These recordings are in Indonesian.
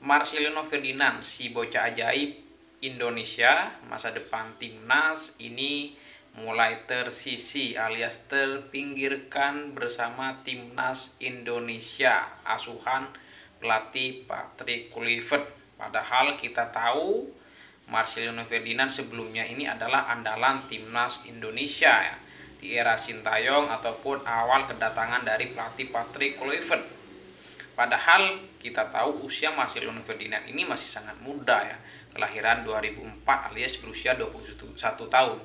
Marcelino Ferdinand, si bocah ajaib Indonesia, masa depan timnas ini mulai tersisi alias terpinggirkan bersama timnas Indonesia asuhan pelatih Patrick Kluivert. Padahal kita tahu Marcelino Ferdinand sebelumnya ini adalah andalan timnas Indonesia ya, di era Sintayong ataupun awal kedatangan dari pelatih Patrick Kluivert. Padahal kita tahu usia Marcelino Ferdinand ini masih sangat muda ya, kelahiran 2004 alias berusia 21 tahun.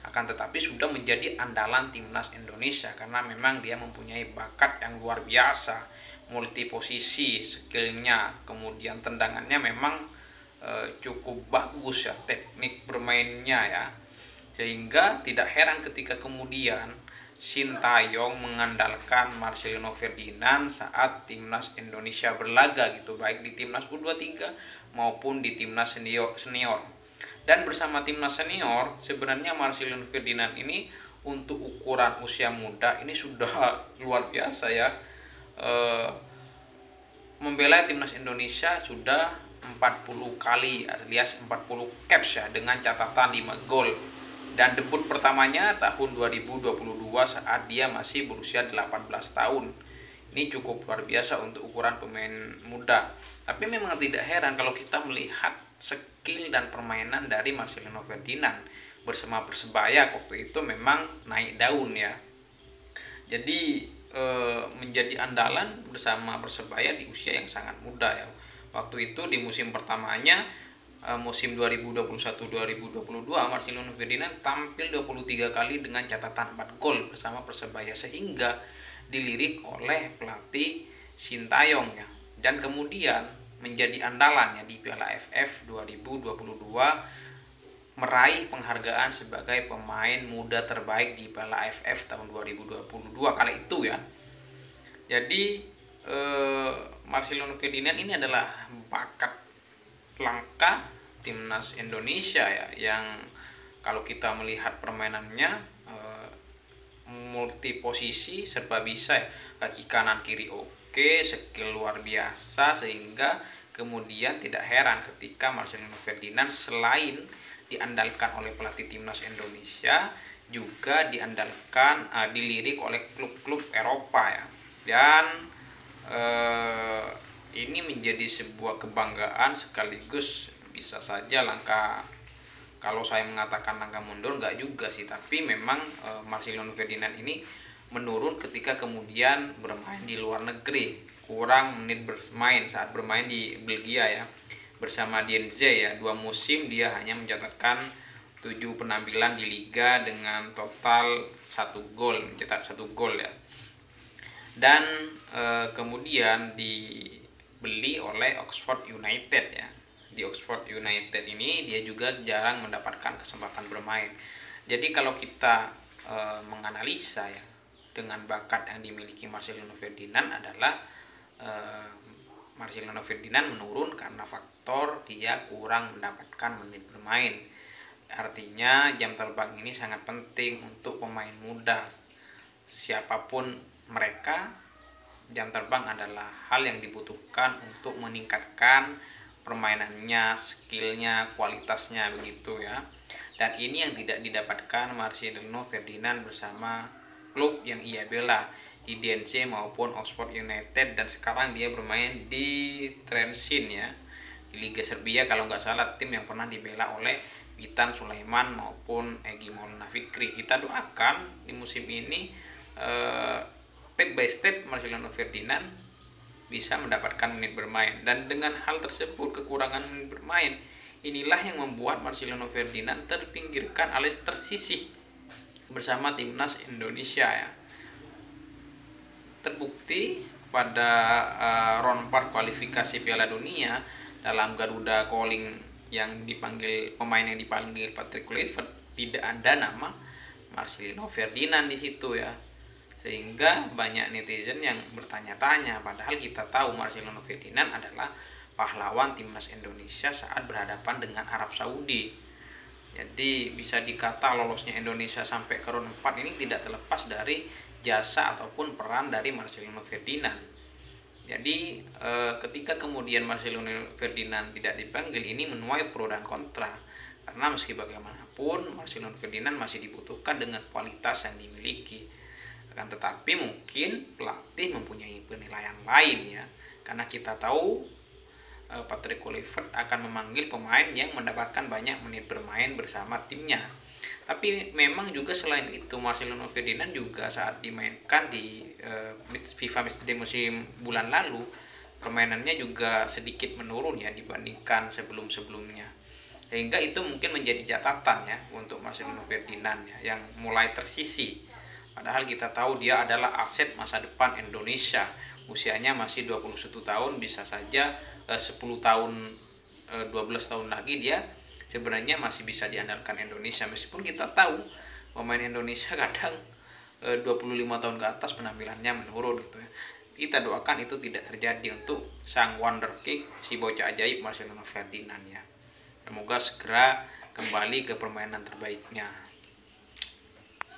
Akan tetapi sudah menjadi andalan timnas Indonesia karena memang dia mempunyai bakat yang luar biasa, multi posisi, skillnya, kemudian tendangannya memang cukup bagus ya, teknik bermainnya ya. Sehingga tidak heran ketika kemudian Sintayong mengandalkan Marcelino Ferdinand saat timnas Indonesia berlaga gitu, baik di timnas U23 maupun di timnas senior. Dan bersama timnas senior sebenarnya Marcelino Ferdinand ini untuk ukuran usia muda ini sudah luar biasa ya. Membela timnas Indonesia sudah 40 kali alias 40 caps ya, dengan catatan 5 gol. Dan debut pertamanya tahun 2022 saat dia masih berusia 18 tahun. Ini cukup luar biasa untuk ukuran pemain muda. Tapi memang tidak heran kalau kita melihat skill dan permainan dari Marcelino Ferdinand bersama Persebaya waktu itu memang naik daun ya. Jadi menjadi andalan bersama Persebaya di usia yang sangat muda ya. Waktu itu di musim pertamanya, musim 2021-2022, Marcelino Ferdinand tampil 23 kali dengan catatan 4 gol bersama Persebaya sehingga dilirik oleh pelatih Sintayong ya. Dan kemudian menjadi andalannya di Piala AFF 2022, meraih penghargaan sebagai pemain muda terbaik di Piala AFF tahun 2022 kala itu ya. Jadi Marcelino Ferdinand ini adalah bakat langka timnas Indonesia ya, yang kalau kita melihat permainannya multi posisi, serba bisa ya, kaki kanan kiri oke, skill luar biasa, sehingga kemudian tidak heran ketika Marcelino Ferdinand selain diandalkan oleh pelatih timnas Indonesia juga diandalkan dilirik oleh klub-klub Eropa ya. Dan ini menjadi sebuah kebanggaan sekaligus bisa saja langkah, kalau saya mengatakan langkah mundur enggak juga sih, tapi memang Marcelino Ferdinand ini menurun ketika kemudian bermain di luar negeri, kurang menit bermain saat bermain di Belgia ya bersama DNZ ya. 2 musim dia hanya mencatatkan 7 penampilan di liga dengan total 1 gol, mencetak 1 gol ya. Dan kemudian dibeli oleh Oxford United ya. Di Oxford United ini dia juga jarang mendapatkan kesempatan bermain. Jadi kalau kita menganalisa ya, dengan bakat yang dimiliki Marcelino Ferdinand adalah Marcelino Ferdinand menurun karena faktor dia kurang mendapatkan menit bermain. Artinya jam terbang ini sangat penting untuk pemain muda. Siapapun mereka, jam terbang adalah hal yang dibutuhkan untuk meningkatkan permainannya, skillnya, kualitasnya begitu ya. Dan ini yang tidak didapatkan Marcelino Ferdinand bersama klub yang ia bela di DNC maupun Oxford United, dan sekarang dia bermain di Trenčín ya, di Liga Serbia kalau nggak salah, tim yang pernah dibela oleh Witan Sulaiman maupun Egy Maulana Fikri. Kita doakan di musim ini step by step Marcelino Ferdinand bisa mendapatkan menit bermain. Dan dengan hal tersebut, kekurangan menit bermain inilah yang membuat Marcelino Ferdinand terpinggirkan alias tersisih bersama timnas Indonesia ya. Terbukti pada round 4 kualifikasi Piala Dunia dalam Garuda Calling yang dipanggil pemain yang dipanggil Patrick Kluivert, tidak ada nama Marcelino Ferdinand di situ ya. Sehingga banyak netizen yang bertanya-tanya, padahal kita tahu Marcelino Ferdinand adalah pahlawan timnas Indonesia saat berhadapan dengan Arab Saudi. Jadi bisa dikata lolosnya Indonesia sampai ke round 4 ini tidak terlepas dari jasa ataupun peran dari Marcelino Ferdinand. Jadi ketika kemudian Marcelo Ferdinand tidak dipanggil, ini menuai pro dan kontra. Karena meski bagaimanapun Marcelo Ferdinand masih dibutuhkan dengan kualitas yang dimiliki. Akan tetapi mungkin pelatih mempunyai penilaian lain ya. Karena kita tahu Patrick Kluivert akan memanggil pemain yang mendapatkan banyak menit bermain bersama timnya. Tapi memang juga selain itu Marcelo Ferdinand juga saat dimainkan di FIFA Matchday musim bulan lalu, permainannya juga sedikit menurun ya dibandingkan sebelum-sebelumnya. Sehingga itu mungkin menjadi catatan ya untuk Marcelo Ferdinand ya, yang mulai tersisi. Padahal kita tahu dia adalah aset masa depan Indonesia. Usianya masih 21 tahun, bisa saja 10 tahun 12 tahun lagi dia sebenarnya masih bisa diandalkan Indonesia, meskipun kita tahu pemain Indonesia kadang 25 tahun ke atas penampilannya menurun gitu ya. Kita doakan itu tidak terjadi untuk sang wonderkid, si bocah ajaib Marcelo Ferdinand ya. Semoga segera kembali ke permainan terbaiknya.